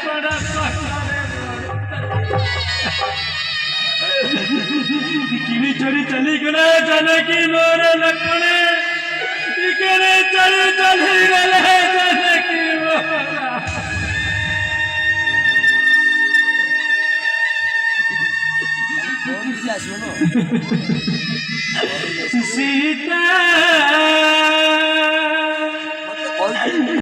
बड़ा किनी चोरी चली गले जानकी मोर लखने इकरे चली चली गले जानकी मोरा सीता